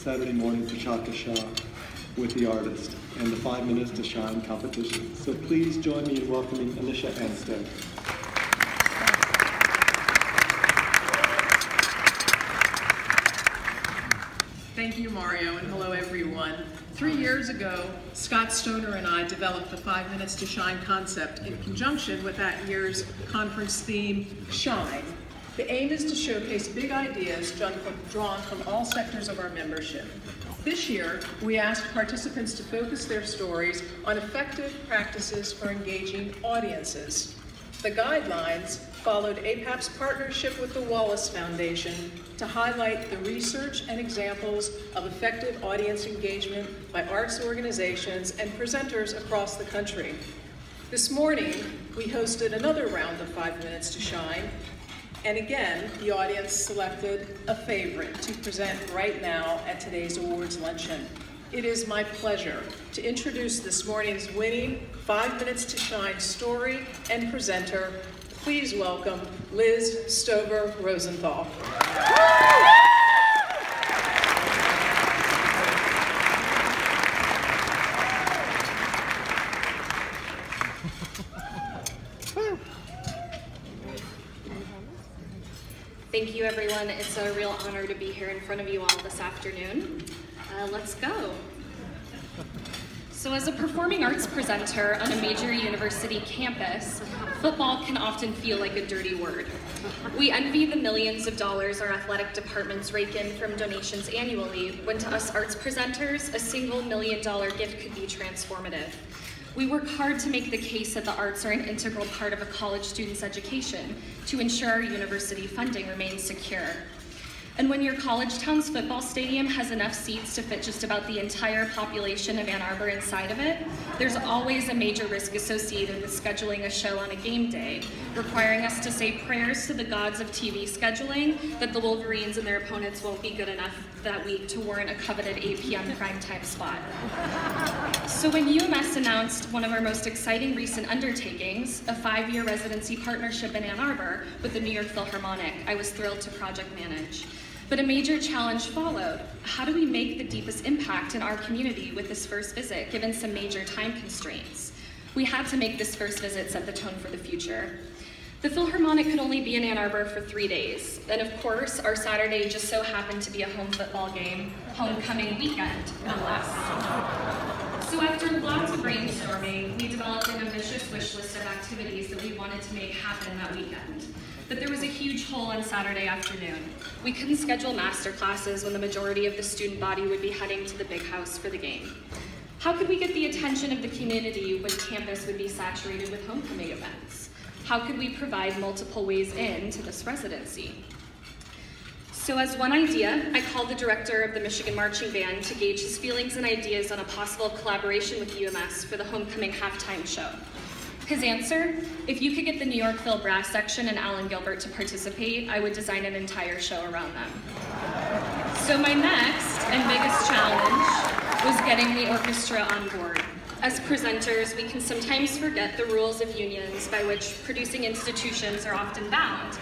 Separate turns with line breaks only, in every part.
Saturday morning Pashaka Shah with the artist and the 5 Minutes to Shine competition. So please join me in welcoming Alicia Anstead.
Thank you, Mario, and hello, everyone. 3 years ago, Scott Stoner and I developed the 5 Minutes to Shine concept in conjunction with that year's conference theme, Shine. The aim is to showcase big ideas drawn from all sectors of our membership. This year, we asked participants to focus their stories on effective practices for engaging audiences. The guidelines followed APAP's partnership with the Wallace Foundation to highlight the research and examples of effective audience engagement by arts organizations and presenters across the country. This morning, we hosted another round of 5 Minutes to Shine, and again, the audience selected a favorite to present right now at today's awards luncheon. It is my pleasure to introduce this morning's winning 5 Minutes to Shine story and presenter. Please welcome Liz Stover Rosenthal.
Thank you, everyone. It's a real honor to be here in front of you all this afternoon. Let's go. So as a performing arts presenter on a major university campus, football can often feel like a dirty word. We envy the millions of dollars our athletic departments rake in from donations annually, when to us arts presenters, a single $1 million gift could be transformative. We work hard to make the case that the arts are an integral part of a college student's education to ensure our university funding remains secure. And when your college town's football stadium has enough seats to fit just about the entire population of Ann Arbor inside of it, there's always a major risk associated with scheduling a show on a game day, requiring us to say prayers to the gods of TV scheduling that the Wolverines and their opponents won't be good enough that week to warrant a coveted 8 p.m. primetime spot. So when UMS announced one of our most exciting recent undertakings, a 5-year residency partnership in Ann Arbor with the New York Philharmonic, I was thrilled to project manage. But a major challenge followed. How do we make the deepest impact in our community with this first visit, given some major time constraints? We had to make this first visit set the tone for the future. The Philharmonic could only be in Ann Arbor for 3 days. And of course, our Saturday just so happened to be a home football game, homecoming weekend, no less. So after lots of brainstorming, we developed an ambitious wish list of activities that we wanted to make happen that weekend. But there was a huge hole on Saturday afternoon. We couldn't schedule master classes when the majority of the student body would be heading to the big house for the game. How could we get the attention of the community when campus would be saturated with homecoming events? How could we provide multiple ways in to this residency? So as one idea, I called the director of the Michigan Marching Band to gauge his feelings and ideas on a possible collaboration with UMS for the homecoming halftime show. His answer, if you could get the New York Phil Brass section and Alan Gilbert to participate, I would design an entire show around them. So my next and biggest challenge was getting the orchestra on board. As presenters, we can sometimes forget the rules of unions by which producing institutions are often bound.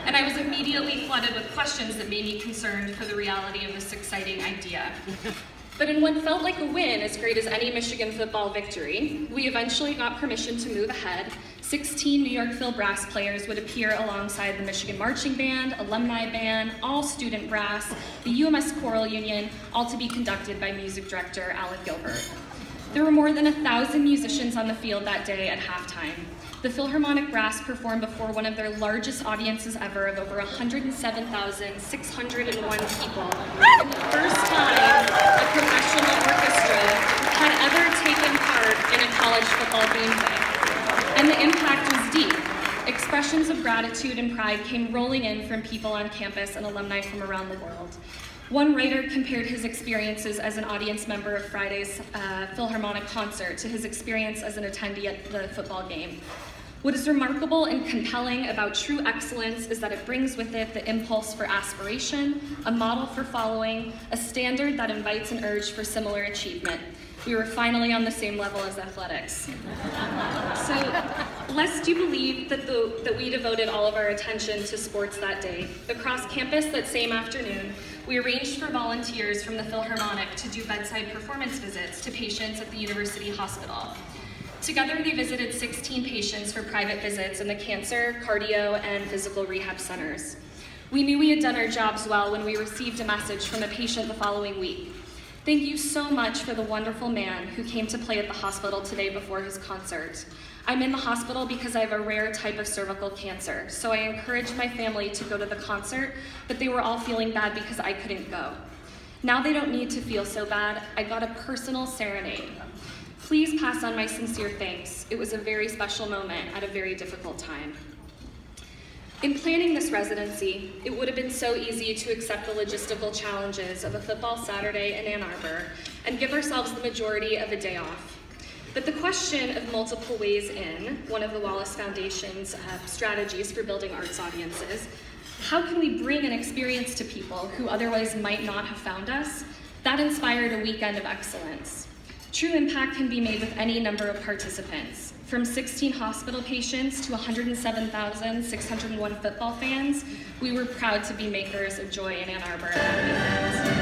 And I was immediately flooded with questions that made me concerned for the reality of this exciting idea. But in what felt like a win as great as any Michigan football victory, we eventually got permission to move ahead. 16 New York Phil Brass players would appear alongside the Michigan Marching Band, Alumni Band, all student brass, the UMS Choral Union, all to be conducted by music director Alan Gilbert. There were more than 1,000 musicians on the field that day at halftime. The Philharmonic Brass performed before one of their largest audiences ever of over 107,601 people. And the first time a professional orchestra had ever taken part in a college football game day. And the impact was deep. Expressions of gratitude and pride came rolling in from people on campus and alumni from around the world. One writer compared his experiences as an audience member of Friday's Philharmonic concert to his experience as an attendee at the football game. What is remarkable and compelling about true excellence is that it brings with it the impulse for aspiration, a model for following, a standard that invites an urge for similar achievement. We were finally on the same level as athletics. So, lest you believe that we devoted all of our attention to sports that day, across campus that same afternoon, we arranged for volunteers from the Philharmonic to do bedside performance visits to patients at the University Hospital. Together, they visited 16 patients for private visits in the cancer, cardio, and physical rehab centers. We knew we had done our jobs well when we received a message from a patient the following week. Thank you so much for the wonderful man who came to play at the hospital today before his concert. I'm in the hospital because I have a rare type of cervical cancer, so I encouraged my family to go to the concert, but they were all feeling bad because I couldn't go. Now they don't need to feel so bad. I got a personal serenade. Please pass on my sincere thanks. It was a very special moment at a very difficult time. In planning this residency, it would have been so easy to accept the logistical challenges of a football Saturday in Ann Arbor and give ourselves the majority of a day off. But the question of multiple ways in, one of the Wallace Foundation's strategies for building arts audiences, how can we bring an experience to people who otherwise might not have found us? That inspired a weekend of excellence. True impact can be made with any number of participants. From 16 hospital patients to 107,601 football fans, we were proud to be makers of joy in Ann Arbor.